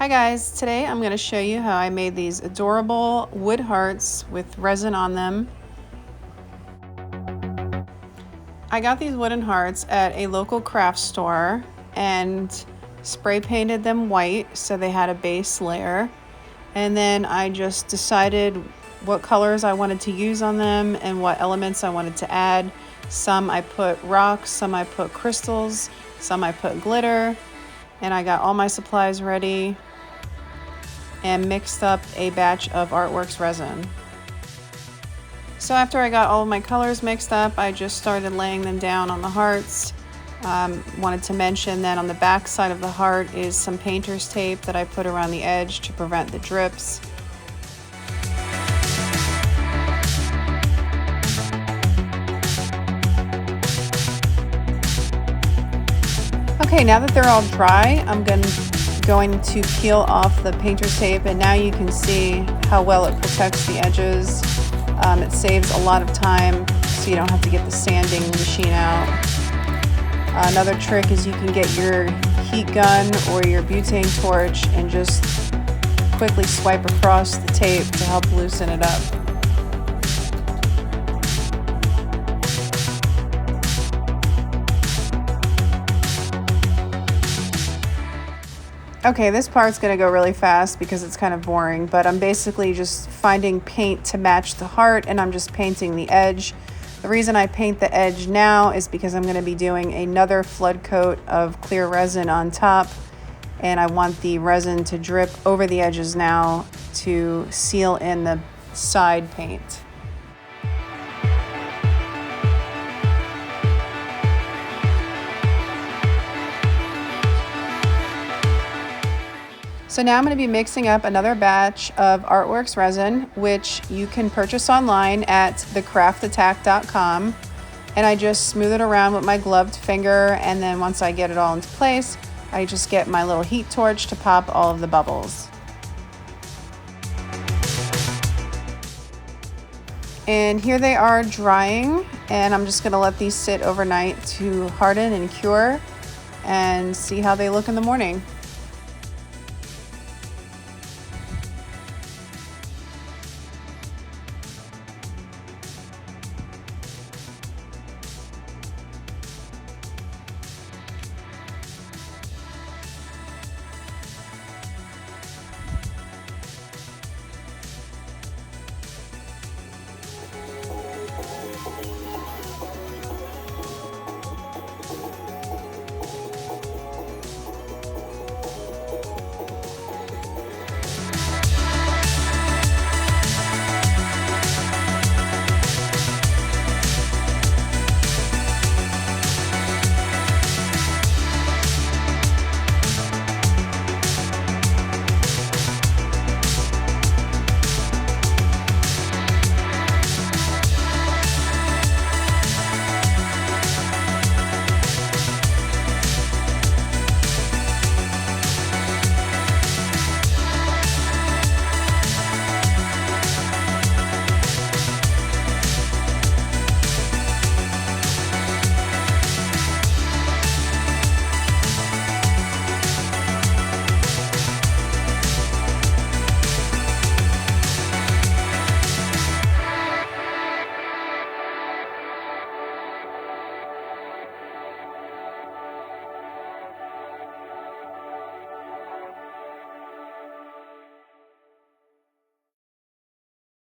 Hi guys, today I'm going to show you how I made these adorable wood hearts with resin on them. I got these wooden hearts at a local craft store and spray painted them white so they had a base layer. And then I just decided what colors I wanted to use on them and what elements I wanted to add. Some I put rocks, some I put crystals, some I put glitter, and I got all my supplies ready and mixed up a batch of Artworks resin. So after I got all of my colors mixed up, I just started laying them down on the hearts. Wanted to mention that on the back side of the heart is some painter's tape that I put around the edge to prevent the drips. Okay, now that they're all dry, I'm going to peel off the painter's tape, and now you can see how well it protects the edges. It saves a lot of time so you don't have to get the sanding machine out. Another trick is you can get your heat gun or your butane torch and just quickly swipe across the tape to help loosen it up. Okay, this part's gonna go really fast because it's kind of boring, but I'm basically just finding paint to match the heart and I'm just painting the edge. The reason I paint the edge now is because I'm gonna be doing another flood coat of clear resin on top, and I want the resin to drip over the edges now to seal in the side paint. So now I'm going to be mixing up another batch of Artworks resin, which you can purchase online at thecraftattack.com. And I just smooth it around with my gloved finger, and then once I get it all into place, I just get my little heat torch to pop all of the bubbles. And here they are drying, and I'm just going to let these sit overnight to harden and cure and see how they look in the morning.